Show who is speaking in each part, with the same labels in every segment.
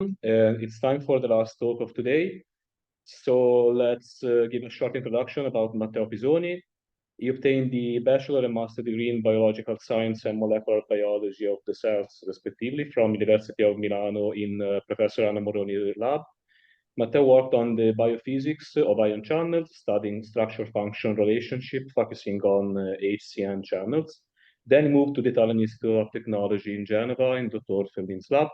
Speaker 1: It's time for the last talk of today. So let's give a short introduction about Matteo Pisoni. He obtained the bachelor and master degree in biological science and molecular biology of the cells, respectively, from University of Milano in Professor Anna Moroni lab. Matteo worked on the biophysics of ion channels, studying structure-function relationship, focusing on HCN channels. Then moved to the Italian Institute of Technology in Geneva in Dr. Ferlin's lab.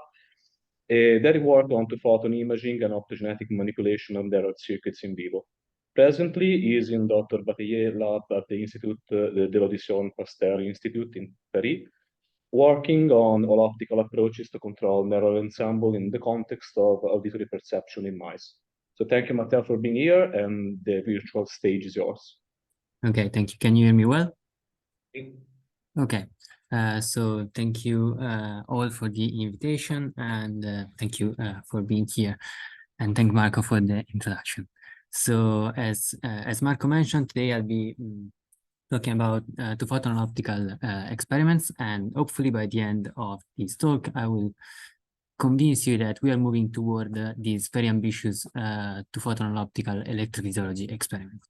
Speaker 1: There he worked on two-photon imaging and optogenetic manipulation of neural circuits in vivo. Presently, he is in Dr. Bataillet lab at the Institute de l'Audition Pasteur Institute in Paris, working on all-optical approaches to control neural ensemble in the context of auditory perception in mice. So thank you, Matteo, for being here, and the virtual stage is yours.
Speaker 2: Okay, thank you. Can you hear me well? Okay, so thank you all for the invitation, and thank you for being here, and thank Marco for the introduction. So as Marco mentioned, today I'll be talking about two-photon optical experiments, and hopefully by the end of this talk, I will convince you that we are moving toward this very ambitious two-photon optical electrophysiology experiment.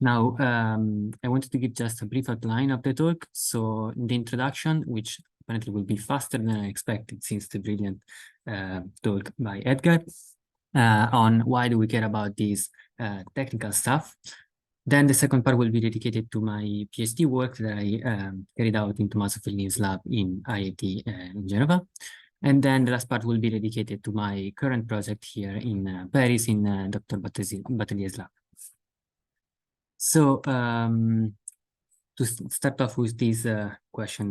Speaker 2: Now, I wanted to give just a brief outline of the talk. So in the introduction, which apparently will be faster than I expected since the brilliant talk by Edgar, on why do we care about this technical stuff. Then the second part will be dedicated to my PhD work that I carried out in Tommaso Ferlini's lab in IIT in Geneva. And then the last part will be dedicated to my current project here in Paris in Dr. Bataillet's lab. So to start off with this question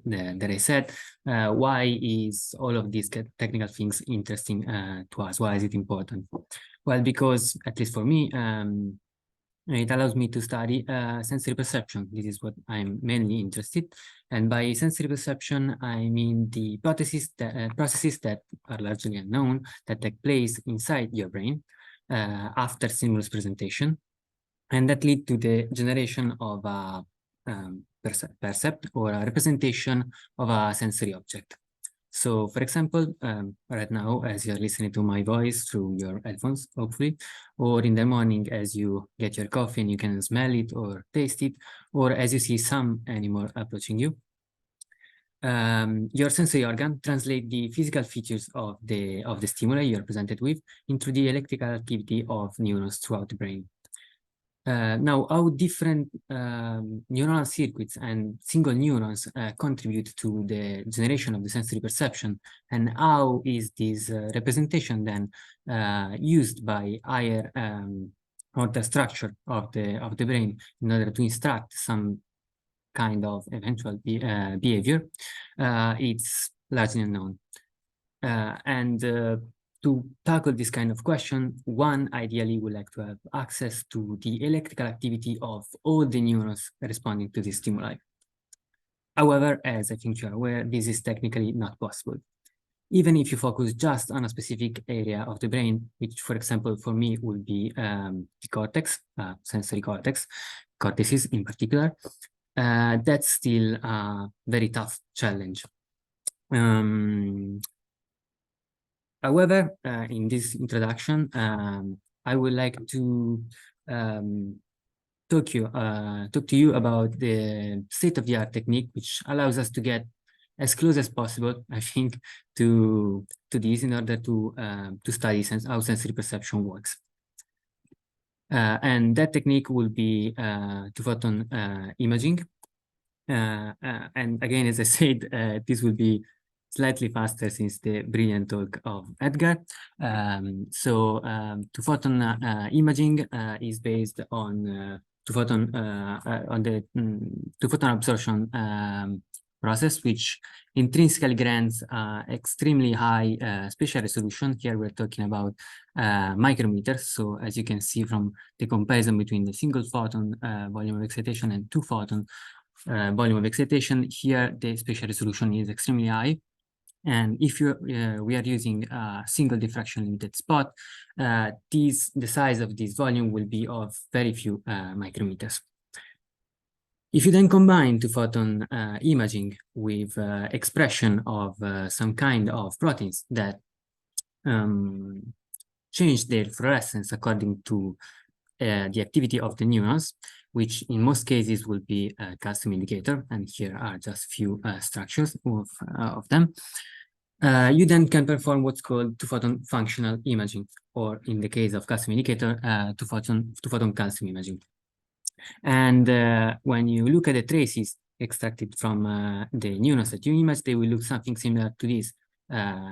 Speaker 2: that I said, why is all of these technical things interesting to us? Why is it important? Well, because at least for me, it allows me to study sensory perception. This is what I'm mainly interested. And by sensory perception, I mean the processes that are largely unknown that take place inside your brain after stimulus presentation, and that lead to the generation of a percept or a representation of a sensory object. So, for example, right now, as you're listening to my voice through your headphones, hopefully, or in the morning as you get your coffee and you can smell it or taste it, or as you see some animal approaching you, your sensory organ translate the physical features of the stimuli you're presented with into the electrical activity of neurons throughout the brain. Now, how different neuronal circuits and single neurons contribute to the generation of the sensory perception, and how is this representation then used by higher order structure of the brain in order to instruct some kind of eventual behavior, it's largely unknown. To tackle this kind of question, one ideally would like to have access to the electrical activity of all the neurons responding to this stimuli. However, as I think you are aware, this is technically not possible. Even if you focus just on a specific area of the brain, which, for example, for me would be the cortex, sensory cortices in particular, that's still a very tough challenge. However, in this introduction, I would like to talk to you about the state-of-the-art technique, which allows us to get as close as possible, I think, to this in order to study how sensory perception works. And that technique will be two-photon imaging. And again, as I said, this will be slightly faster since the brilliant talk of Edgar. Two-photon imaging is based on two-photon on the two-photon absorption process, which intrinsically grants extremely high spatial resolution. Here we're talking about micrometers. So as you can see from the comparison between the single photon volume of excitation and two-photon volume of excitation, here the spatial resolution is extremely high. And if we are using a single diffraction limited spot, the size of this volume will be of very few micrometers. If you then combine two-photon imaging with expression of some kind of proteins that change their fluorescence according to the activity of the neurons, which in most cases will be a calcium indicator. And here are just a few structures of them. You then can perform what's called two-photon functional imaging, or in the case of calcium indicator, two-photon calcium imaging. And when you look at the traces extracted from the neurons that you image, they will look something similar to this.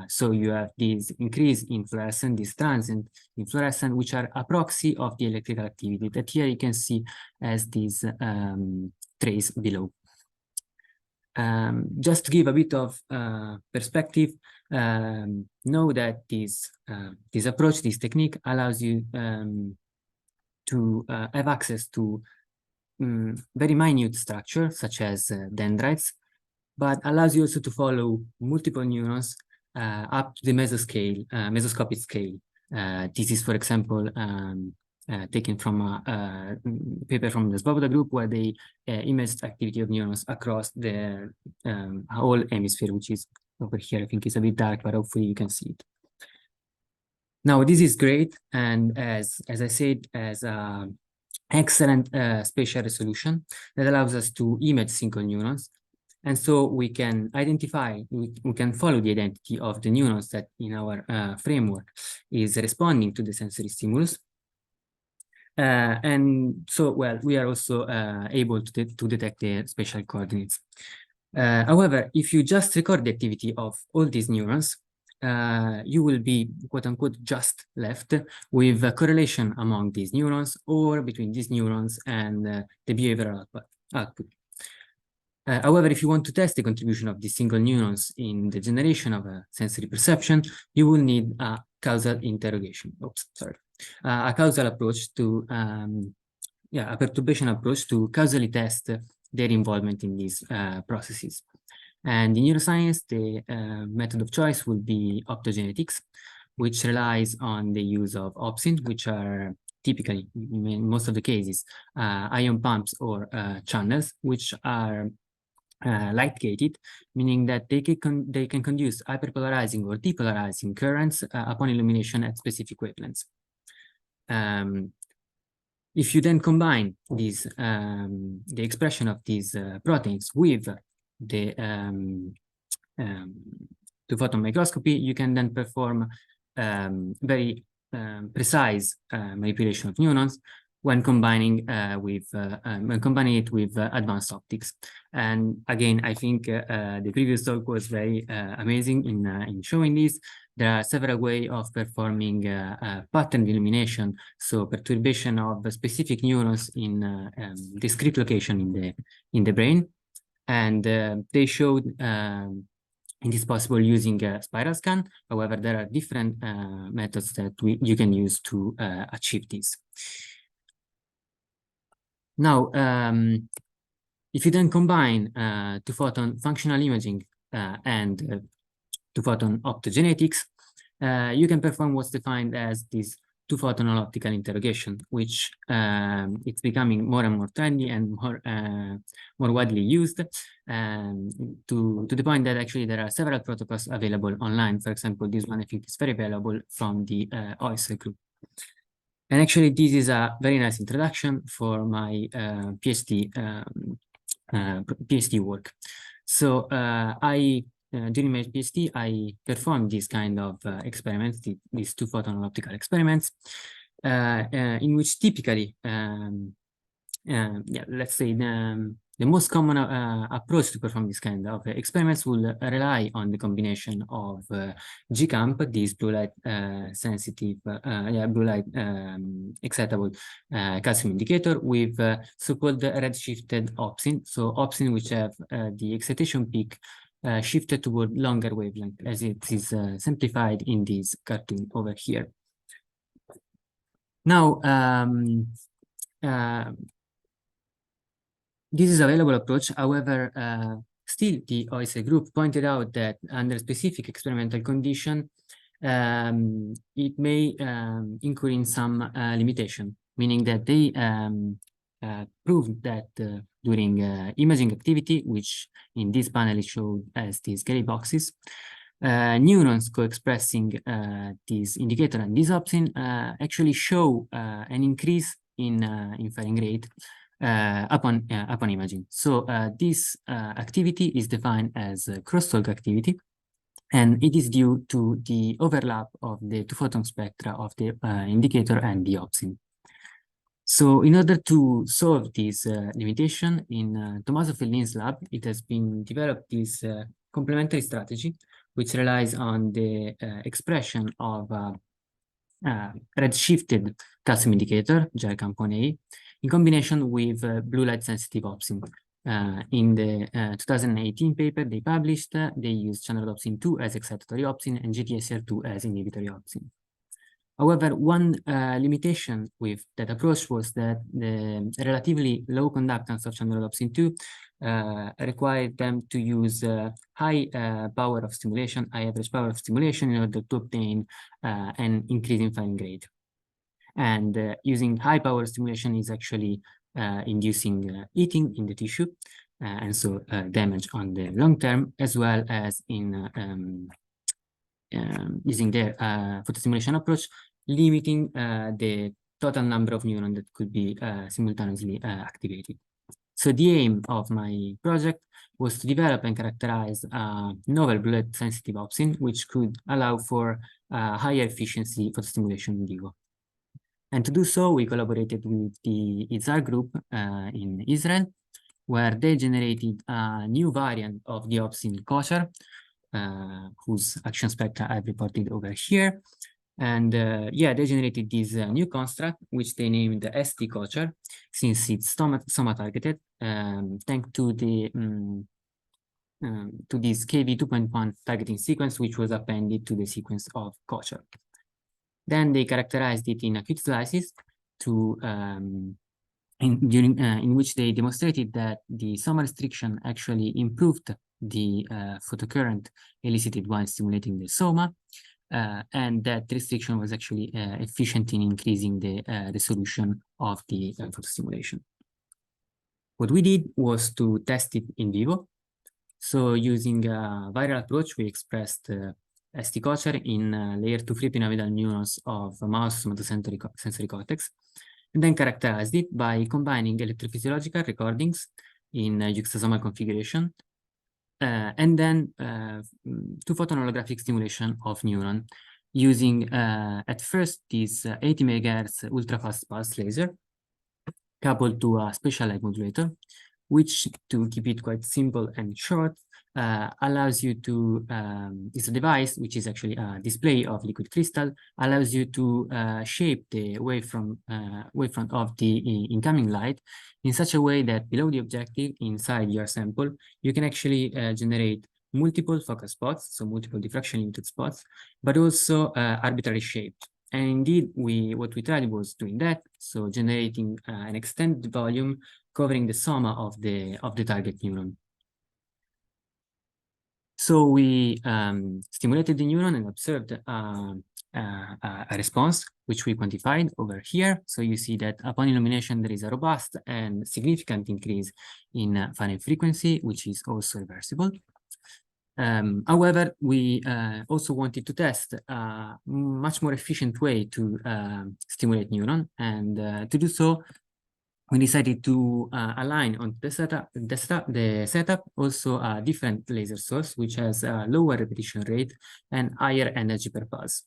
Speaker 2: So you have this increase in fluorescence, this transient in fluorescence, which are a proxy of the electrical activity that here you can see as this trace below. Just to give a bit of perspective, know that this approach, this technique allows you to have access to very minute structure, such as dendrites, but allows you also to follow multiple neurons up to the mesoscopic scale. This is, for example, taken from a paper from the Svoboda group, where they imaged activity of neurons across the whole hemisphere, which is over here. I think it's a bit dark, but hopefully you can see it. Now, this is great, and as I said, as excellent spatial resolution that allows us to image single neurons. And so we can identify, we can follow the identity of the neurons that in our framework is responding to the sensory stimulus. And so, well, we are also able to detect the spatial coordinates. However, if you just record the activity of all these neurons, you will be, quote unquote, just left with a correlation among these neurons or between these neurons and the behavioral output. However, if you want to test the contribution of these single neurons in the generation of a sensory perception, you will need a causal interrogation. Oops, sorry. A causal approach to, a perturbation approach to causally test their involvement in these processes. And in neuroscience, the method of choice will be optogenetics, which relies on the use of opsins, which are typically, in most of the cases, ion pumps or channels, which are light-gated, meaning that they can conduce hyperpolarizing or depolarizing currents upon illumination at specific wavelengths. If you then combine these, the expression of these proteins with the two-photon microscopy, you can then perform very precise manipulation of neurons when combining it with advanced optics. And again, I think the previous talk was very amazing in showing this. There are several ways of performing pattern illumination, so perturbation of specific neurons in discrete location in the brain. And they showed it is possible using a spiral scan. However, there are different methods that you can use to achieve this. Now, if you then combine two-photon functional imaging and two-photon optogenetics, you can perform what's defined as this two-photon all-optical interrogation, which it's becoming more and more trendy and more widely used, to the point that actually there are several protocols available online. For example, this one I think is very valuable from the OSL group. And actually, this is a very nice introduction for my PhD work. So during my PhD, I performed these kind of experiments, these two-photon optical experiments, in which typically, let's say the most common approach to perform this kind of experiments will rely on the combination of GCAMP, this blue light sensitive, blue light excitable calcium indicator, with so-called redshifted opsin. So opsin which have the excitation peak shifted toward longer wavelength, as it is simplified in this cartoon over here. Now, this is a available approach. However, still the OSL group pointed out that under specific experimental condition, it may incur in some limitation, meaning that they proved that during imaging activity, which in this panel is shown as these gray boxes, neurons co-expressing this indicator and this opsin actually show an increase in firing rate upon imaging. So this activity is defined as crosstalk activity, and it is due to the overlap of the two-photon spectra of the indicator and the opsin. So in order to solve this limitation, in Tommaso Fellin's lab, it has been developed this complementary strategy, which relies on the expression of redshifted calcium indicator, gel compound A, in combination with blue light sensitive opsin. In the 2018 paper they published, they used channel opsin 2 as excitatory opsin and GTSR2 as inhibitory opsin. However, one limitation with that approach was that the relatively low conductance of channel opsin 2 required them to use high power of stimulation, high average power of stimulation in order to obtain an increase in firing rate. And using high power stimulation is actually inducing eating in the tissue, and so damage on the long term, as well as in using their photostimulation approach, limiting the total number of neurons that could be simultaneously activated. So the aim of my project was to develop and characterize a novel blue light sensitive opsin, which could allow for higher efficiency photostimulation in vivo. And to do so, we collaborated with the IZAR group in Israel, where they generated a new variant of the opsin kosher, whose action spectra I've reported over here. And yeah, they generated this new construct, which they named the ST kosher, since it's soma targeted, thanks to the to this KV 2.1 targeting sequence, which was appended to the sequence of kosher. Then they characterized it in acute slices to in which they demonstrated that the soma restriction actually improved the photocurrent elicited while stimulating the soma, and that restriction was actually efficient in increasing the resolution of the photostimulation. What we did was to test it in vivo. So using a viral approach, we expressed ST kosher in layer 2 free pyramidal neurons of mouse somatosensory cortex, and then characterized it by combining electrophysiological recordings in juxtasomal configuration, and then two-photon holographic stimulation of neuron using at first this 80 megahertz ultrafast pulse laser coupled to a spatial light modulator, which, to keep it quite simple and short, allows you to, it's a device which is actually a display of liquid crystal, allows you to shape the wavefront of the incoming light in such a way that below the objective, inside your sample, you can actually generate multiple focal spots, so multiple diffraction limited spots, but also arbitrary shaped. And indeed, what we tried was doing that, so generating an extended volume covering the soma of the target neuron. So we stimulated the neuron and observed a response, which we quantified over here. So you see that upon illumination, there is a robust and significant increase in firing frequency, which is also reversible. However, we also wanted to test a much more efficient way to stimulate neuron, and to do so, we decided to align on the setup also a different laser source, which has a lower repetition rate and higher energy per pulse.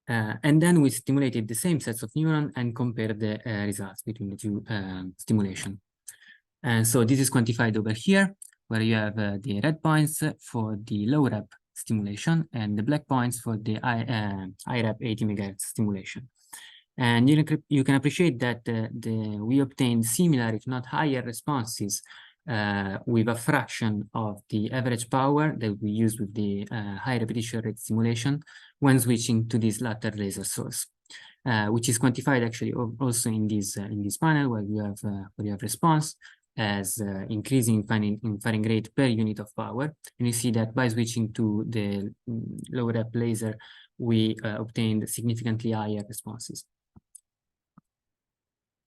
Speaker 2: And then we stimulated the same sets of neurons and compared the results between the two stimulation. And so this is quantified over here, where you have the red points for the low rep stimulation and the black points for the high rep 80 megahertz stimulation. And you can appreciate that we obtained similar, if not higher, responses with a fraction of the average power that we use with the high repetition rate stimulation when switching to this latter laser source, which is quantified actually also in this panel where you have response as increasing firing rate per unit of power. And you see that by switching to the low rep laser, we obtained significantly higher responses.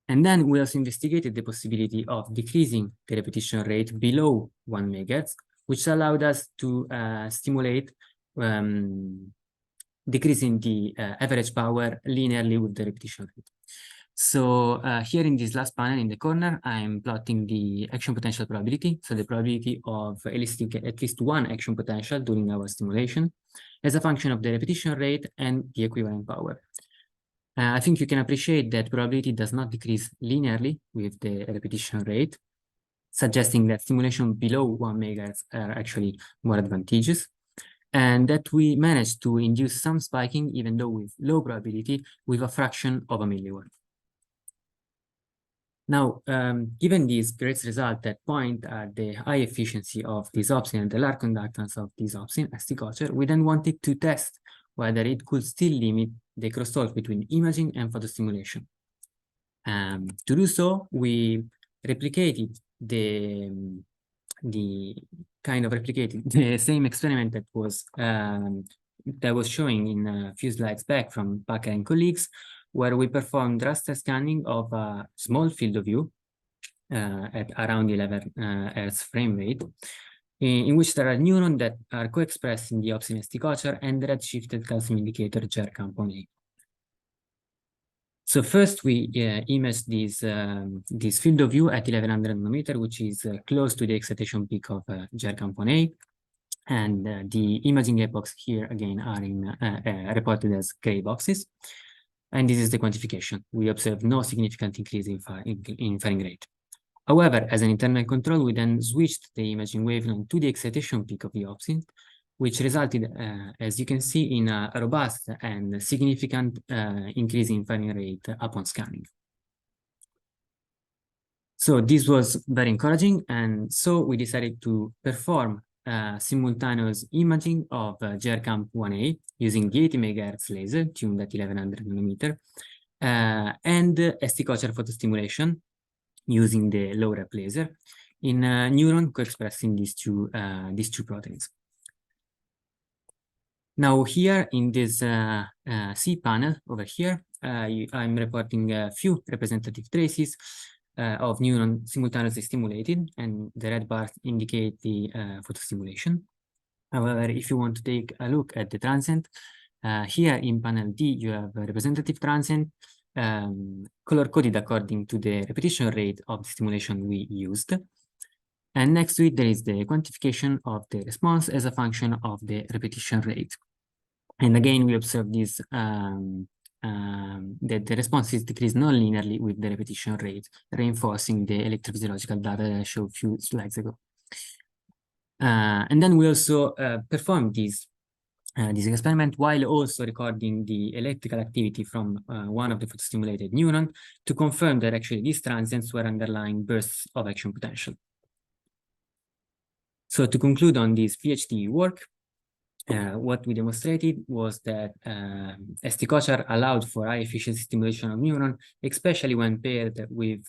Speaker 2: And then we also investigated the possibility of decreasing the repetition rate below 1 megahertz, which allowed us to stimulate decreasing the average power linearly with the repetition rate. So here in this last panel in the corner, I'm plotting the action potential probability, so the probability of eliciting at least one action potential during our stimulation as a function of the repetition rate and the equivalent power. I think you can appreciate that probability does not decrease linearly with the repetition rate, suggesting that stimulation below 1 megahertz are actually more advantageous, and that we managed to induce some spiking, even though with low probability, with a fraction of a milliwatt. Now, given these great results that point at the high efficiency of this opsin and the large conductance of this opsin, ST culture, we then wanted to test whether it could still limit the crosstalk between imaging and photostimulation. To do so, we replicated the same experiment that was showing in a few slides back from Packer and colleagues, where we performed raster scanning of a small field of view at around 11 Hz frame rate, in which there are neurons that are co-expressed in the opsin ST culture and the red-shifted calcium indicator GER-CAMP1A. So first we imaged this field of view at 1100 nanometer, which is close to the excitation peak of GER-CAMP1A. And the imaging epochs here again are reported as gray boxes. And this is the quantification. We observed no significant increase in firing rate. However, as an internal control, we then switched the imaging wavelength to the excitation peak of the opsin, which resulted, as you can see, in a robust and significant increase in firing rate upon scanning. So this was very encouraging, and so we decided to perform simultaneous imaging of GER-CAMP1A using the 80 MHz laser tuned at 1100 nanometer and ST culture photostimulation using the low rep laser in a neuron co-expressing these two proteins. Now here in this C panel over here, I'm reporting a few representative traces of neuron simultaneously stimulated, and the red bars indicate the photostimulation. However, if you want to take a look at the transient, here in panel D, you have a representative transient color-coded according to the repetition rate of the stimulation we used. And next to it, there is the quantification of the response as a function of the repetition rate. And again, we observe this that the responses decrease non-linearly with the repetition rate, reinforcing the electrophysiological data that I showed a few slides ago. And then we also performed this experiment while also recording the electrical activity from one of the photostimulated neurons to confirm that actually these transients were underlying bursts of action potential. So to conclude on this PhD work, what we demonstrated was that ST culture allowed for high efficiency stimulation of neuron, especially when paired with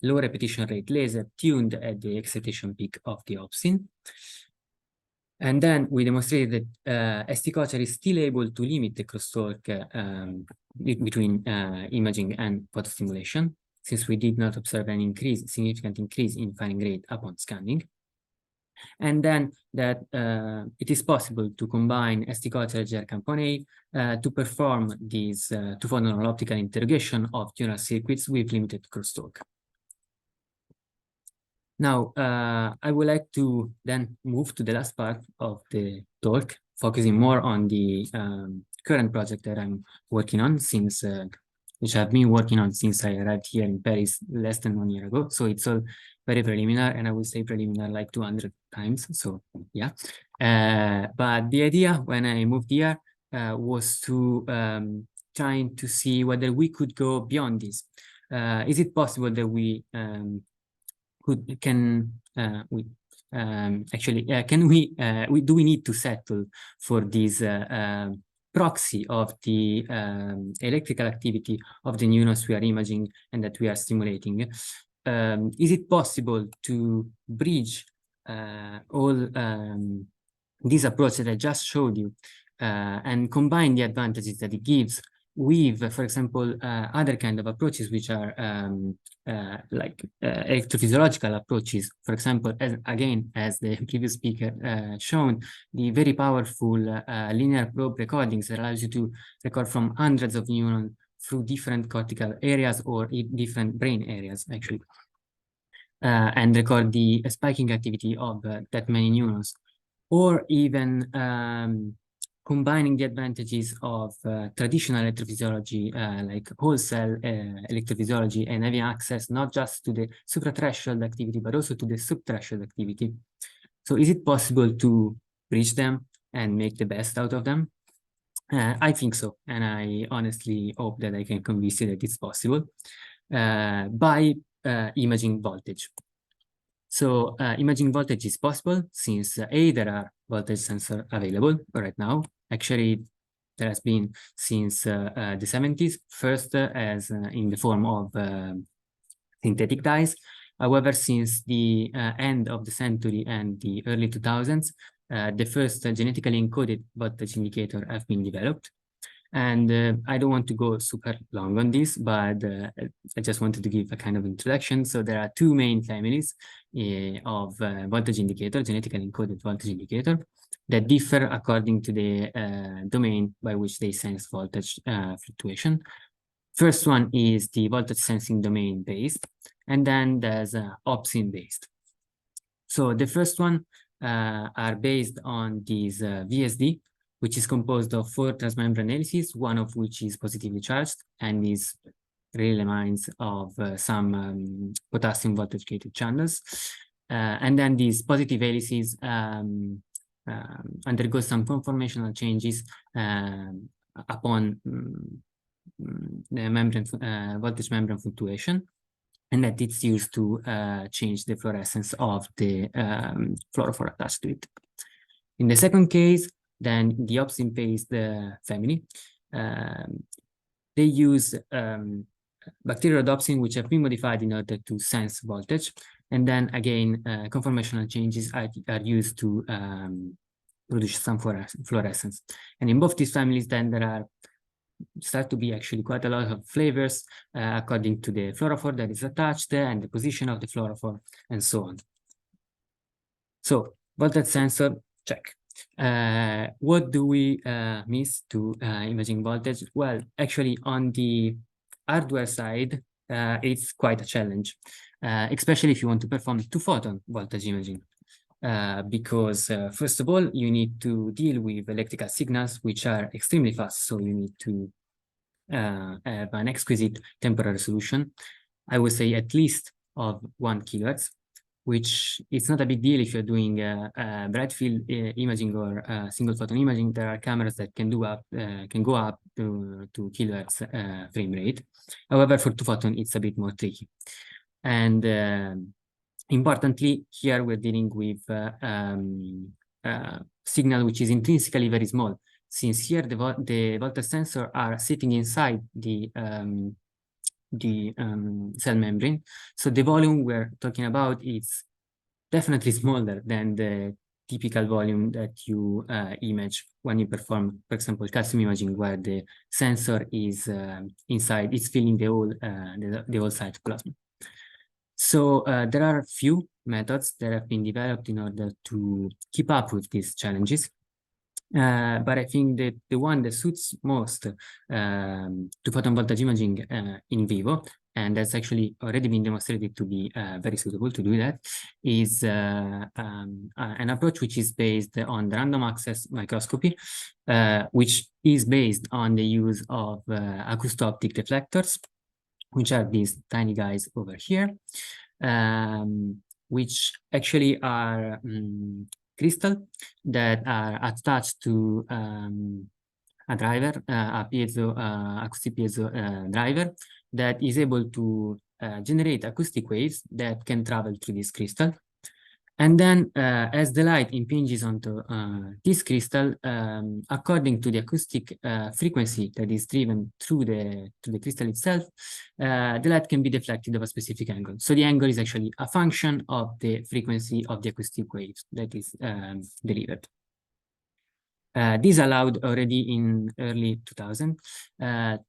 Speaker 2: low repetition rate laser tuned at the excitation peak of the opsin. And then we demonstrated that ST culture is still able to limit the crosstalk between imaging and photostimulation, since we did not observe an significant increase in firing rate upon scanning. And then that it is possible to combine ST culture and GER-CAMP1A to perform these two-photon all-optical interrogation of neural circuits with limited crosstalk. Now, I would like to then move to the last part of the talk, focusing more on the current project that I'm working on since, which I've been working on since I arrived here in Paris less than 1 year ago. So it's all very preliminary, and I would say preliminary like 200 times. So yeah, but the idea when I moved here was to trying to see whether we could go beyond this. Is it possible that we do we need to settle for this proxy of the electrical activity of the neurons we are imaging and that we are stimulating? Is it possible to bridge all these approaches that I just showed you and combine the advantages that it gives with, for example, other kind of approaches, which are like electrophysiological approaches. For example, as the previous speaker shown, the very powerful linear probe recordings that allows you to record from hundreds of neurons through different cortical areas or different brain areas, actually, and record the spiking activity of that many neurons, or even combining the advantages of traditional electrophysiology, like whole cell electrophysiology, and having access not just to the supra-threshold activity, but also to the sub-threshold activity. So is it possible to bridge them and make the best out of them? I think so, and I honestly hope that I can convince you that it's possible by imaging voltage. So imaging voltage is possible since there are voltage sensors available right now. Actually, there has been since the 70s, first as in the form of synthetic dyes. However, since the end of the century and the early 2000s, the first genetically encoded voltage indicator have been developed. And I don't want to go super long on this, but I just wanted to give a kind of introduction. So there are two main families of voltage indicator, genetically encoded voltage indicator, that differ according to the domain by which they sense voltage fluctuation. First one is the voltage sensing domain based, and then there's opsin based. So the first one are based on these VSD, which is composed of 4 transmembrane helices, one of which is positively charged and is really reminds of some potassium voltage gated channels. And then these positive helices undergo some conformational changes upon the membrane voltage membrane fluctuation, and that it's used to change the fluorescence of the fluorophore attached to it. In the second case, then the opsin-based family, they use bacterial rhodopsin, which have been modified in order to sense voltage. And then again, conformational changes are used to produce some fluorescence. And in both these families, then there start to be actually quite a lot of flavors according to the fluorophore that is attached and the position of the fluorophore and so on. So voltage sensor, check. What do we miss to imaging voltage? Well, actually on the hardware side, it's quite a challenge, especially if you want to perform two-photon voltage imaging. Because first of all, you need to deal with electrical signals, which are extremely fast. So you need to have an exquisite temporal resolution. I would say at least of 1 kilohertz, which it's not a big deal if you're doing bright field imaging or single photon imaging. There are cameras that can do up can go up to kilohertz frame rate. However, for two-photon, it's a bit more tricky. And importantly, here we're dealing with signal which is intrinsically very small, since here the voltage sensor are sitting inside the cell membrane. So the volume we're talking about is definitely smaller than the typical volume that you image when you perform, for example, calcium imaging, where the sensor is inside, it's filling the whole cytoplasm. So there are few methods that have been developed in order to keep up with these challenges. But I think that the one that suits most two-photon voltage imaging in vivo, and that's actually already been demonstrated to be very suitable to do that, is an approach which is based on the random access microscopy, which is based on the use of acousto-optic reflectors, which are these tiny guys over here, which actually are crystal that are attached to a driver, a piezo, acoustic piezo driver that is able to generate acoustic waves that can travel through this crystal. And then as the light impinges onto this crystal, according to the acoustic frequency that is driven through the crystal itself, the light can be deflected of a specific angle. So the angle is actually a function of the frequency of the acoustic waves that is delivered. This allowed already in early 2000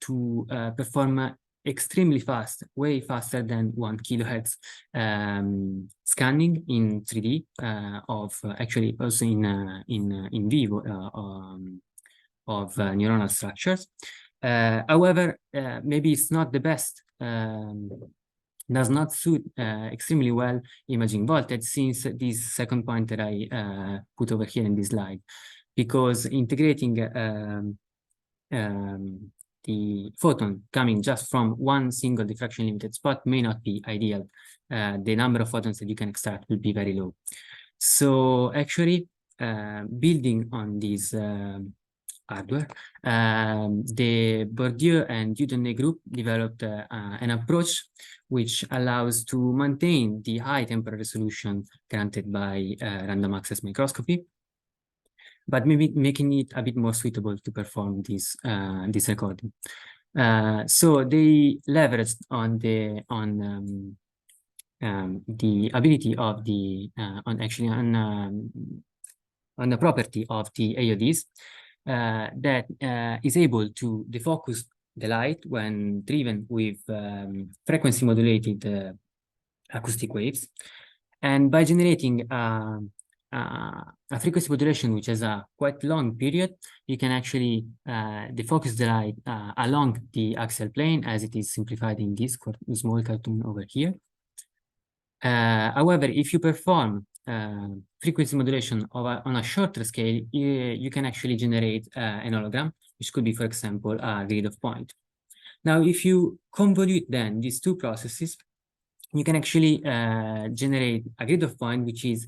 Speaker 2: to perform extremely fast, way faster than 1 kilohertz scanning in 3D of actually also in vivo of neuronal structures. However, maybe it's not the best, does not suit extremely well imaging voltage, since this second point that I put over here in this slide, because integrating the photon coming just from one single diffraction limited spot may not be ideal. The number of photons that you can extract will be very low. So actually, building on this hardware, the Bourdieu and Dieudonné group developed an approach which allows to maintain the high temporal resolution granted by random access microscopy, but maybe making it a bit more suitable to perform this recording. So they leveraged on the ability of the on the property of the AODs that is able to defocus the light when driven with frequency modulated acoustic waves, and by generating a frequency modulation which has a quite long period, you can actually defocus the light along the axial plane, as it is simplified in this small cartoon over here. However, if you perform frequency modulation on a shorter scale, you can actually generate an hologram, which could be, for example, a grid of point. Now, if you convolute then these two processes, you can actually generate a grid of point which is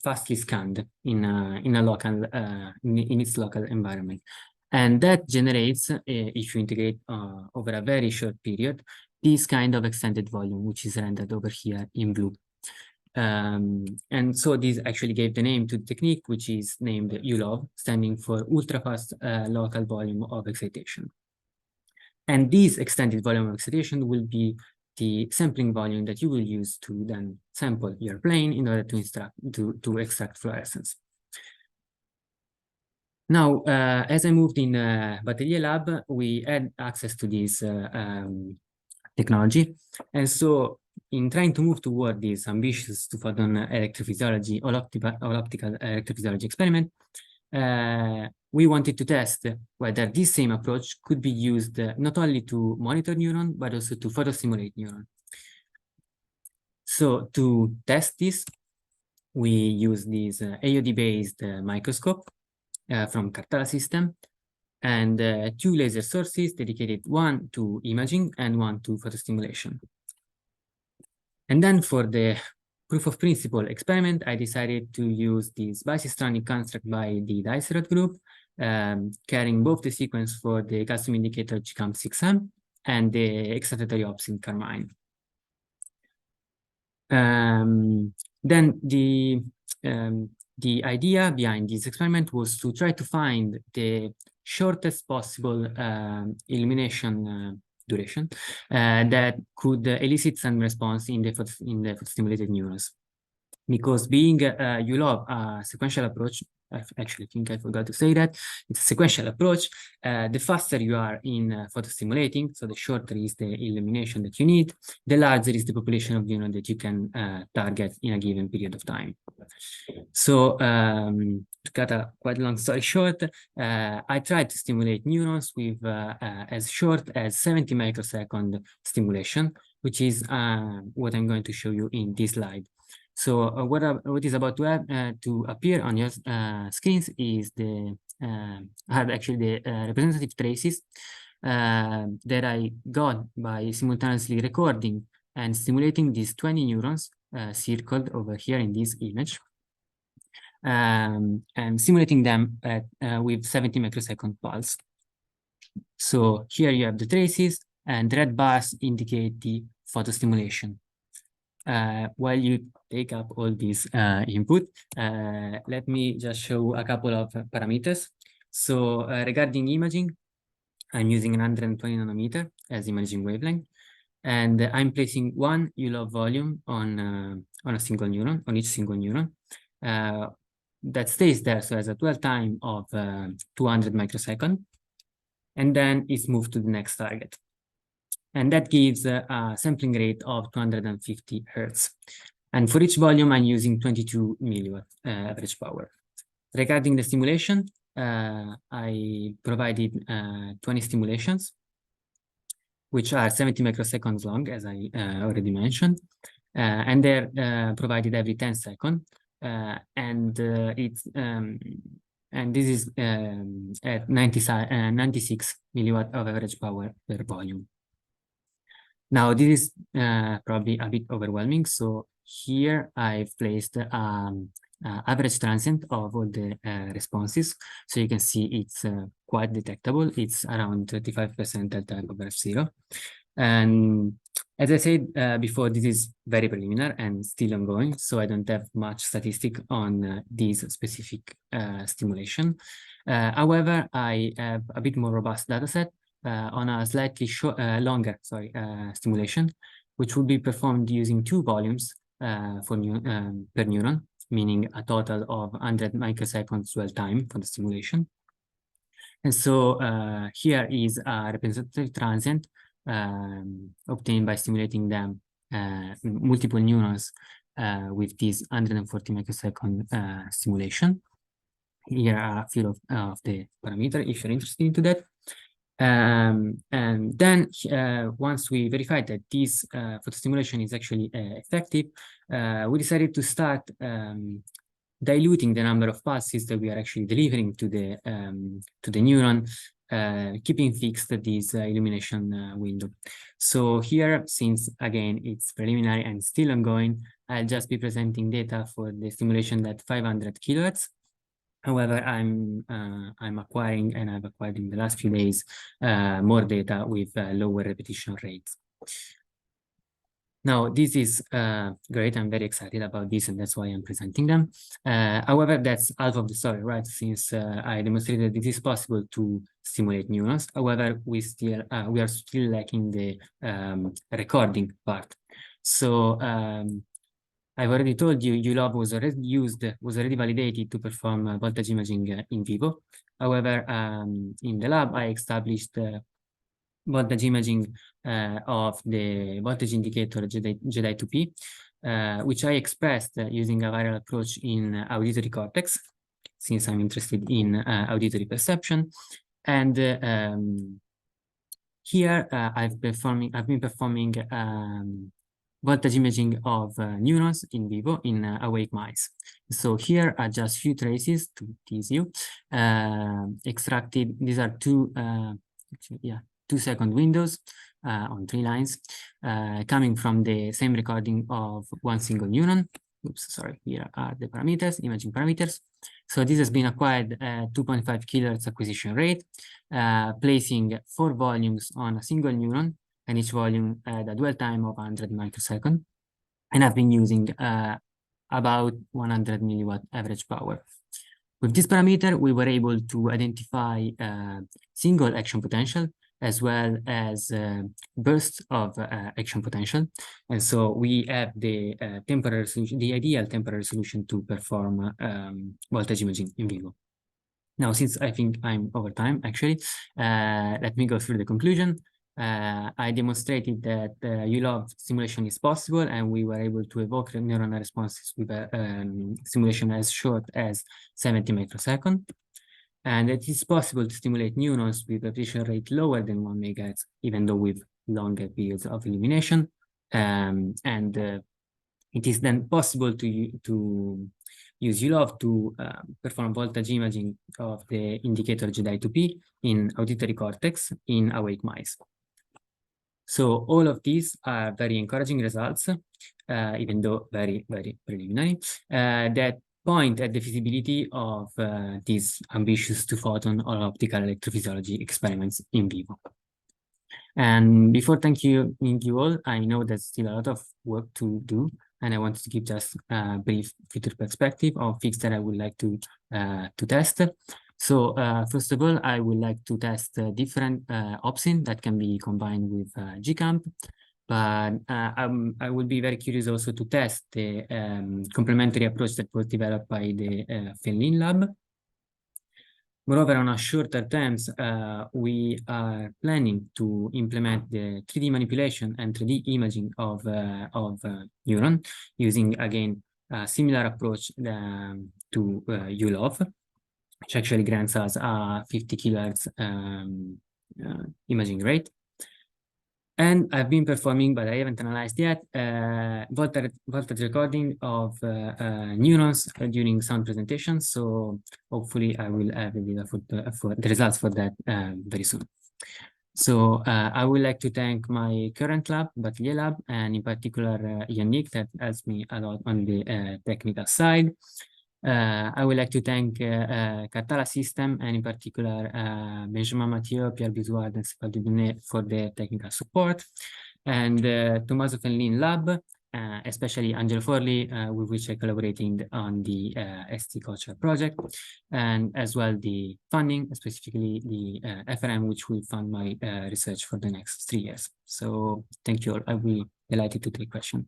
Speaker 2: fastly scanned in a local in its local environment, and that generates, if you integrate over a very short period, this kind of extended volume, which is rendered over here in blue. And so this actually gave the name to the technique, which is named ULoVE, standing for ultrafast local volume of excitation. And this extended volume of excitation will be the sampling volume that you will use to then sample your plane in order to extract fluorescence. Now, as I moved in Batelier lab, we had access to this technology. And so in trying to move toward this ambitious two-photon electrophysiology, all-optical electrophysiology experiment, we wanted to test whether this same approach could be used not only to monitor neuron, but also to photostimulate neuron. So to test this, we use this AOD-based microscope from Cartala system, and two laser sources dedicated, one to imaging and one to photostimulation. And then for the proof of principle experiment, I decided to use this bisystronic construct by the Dicerot group, carrying both the sequence for the calcium indicator GCAM6M and the excitatory ops in carmine. Then the idea behind this experiment was to try to find the shortest possible illumination duration that could elicit some response in the photostimulated neurons. Because being ULoVE a sequential approach, I actually think I forgot to say that, it's a sequential approach, the faster you are in photostimulating, so the shorter is the illumination that you need, the larger is the population of neurons that you can target in a given period of time. So to cut a quite long story short, I tried to stimulate neurons with as short as 70 microsecond stimulation, which is what I'm going to show you in this slide. So what is about to appear on your screens is the representative traces that I got by simultaneously recording and stimulating these 20 neurons circled over here in this image, and simulating them at, with 70 microsecond pulse. So here you have the traces, and the red bars indicate the photostimulation. While you take up all this input, let me just show a couple of parameters. So regarding imaging, I'm using an 120 nanometer as imaging wavelength, and I'm placing one ULoVE volume on a single neuron, on each single neuron. that stays there, so as a dwell time of 200 microseconds, and then it's moved to the next target. And that gives a sampling rate of 250 Hertz. And for each volume, I'm using 22 milliwatt average power. Regarding the stimulation, I provided 20 stimulations, which are 70 microseconds long, as I already mentioned. And they're provided every 10 seconds. And this is at 96 milliwatt of average power per volume. Now, this is probably a bit overwhelming. So here I've placed average transient of all the responses. So you can see it's quite detectable. It's around 35% delta over F0. And as I said before, this is very preliminary and still ongoing. So I don't have much statistic on this specific stimulation. However, I have a bit more robust data set on a slightly longer stimulation, which would be performed using 2 volumes per neuron, meaning a total of 100 microseconds dwell time for the stimulation. And so here is a representative transient obtained by stimulating them multiple neurons with this 140 microsecond stimulation. Here are a few of the parameters if you're interested into that. And then once we verified that this photostimulation is actually effective, we decided to start diluting the number of pulses that we are actually delivering to the neuron, keeping fixed this illumination window. So here, since again it's preliminary and still ongoing, I'll just be presenting data for the stimulation at 500 kilohertz. However, I'm acquiring, and I've acquired in the last few days, more data with lower repetition rates. Now, this is great. I'm very excited about this, and that's why I'm presenting them. However, that's half of the story, right? Since I demonstrated that it is possible to stimulate neurons. However, we are still lacking the recording part. So I've already told you, ULoVE was already validated to perform voltage imaging in vivo. However, in the lab, I established voltage imaging of the voltage indicator GEVI2P, which I expressed using a viral approach in auditory cortex, since I'm interested in auditory perception. And here I've been performing voltage imaging of neurons in vivo in awake mice. So here are just few traces to tease you. Extracted, these are 2-second windows on 3 lines, coming from the same recording of one single neuron. Oops, sorry, here are the parameters, imaging parameters. So this has been acquired at 2.5 kilohertz acquisition rate, placing 4 volumes on a single neuron, and each volume had a dwell time of 100 microseconds. And I've been using about 100 milliwatt average power. With this parameter, we were able to identify single action potential as well as bursts of action potential. And so we have the temporal solution, the ideal temporal solution to perform voltage imaging in vivo. Now, since I think I'm over time, actually, let me go through the conclusion. I demonstrated that ULoVE simulation is possible, and we were able to evoke neuronal responses with a simulation as short as 70 microseconds. And it is possible to stimulate neurons with a repetition rate lower than 1 megahertz, even though with longer periods of illumination. It is then possible to use ULoVE to perform voltage imaging of the indicator GEVI2P in auditory cortex in awake mice. So all of these are very encouraging results, even though very, very preliminary, that point at the feasibility of these ambitious two-photon all-optical electrophysiology experiments in vivo. And before thanking you all, I know there's still a lot of work to do, and I wanted to give just a brief future perspective of things that I would like to test. So first of all, I would like to test different opsin that can be combined with GCamp. but I would be very curious also to test the complementary approach that was developed by the FNIP lab. Moreover, on a shorter terms, we are planning to implement the 3D manipulation and 3D imaging of neuron using, again, a similar approach to ULoVE, which actually grants us a 50 kilohertz imaging rate. And I've been performing, but I haven't analyzed yet, voltage recording of neurons during sound presentations. So hopefully I will have the data for the results for that very soon. So I would like to thank my current lab, Batelier Lab, and in particular Yannick, that helps me a lot on the technical side. I would like to thank Cartala System, and in particular Benjamin Mathieu, Pierre Bisouard, and Stéphane Dudonné for the technical support, and Tommaso Fellin Lab, especially Angelo Forli, with which I'm collaborating on the ST Culture project, and as well the funding, specifically the FRM, which will fund my research for the next 3 years. So thank you all. I will be delighted to take questions.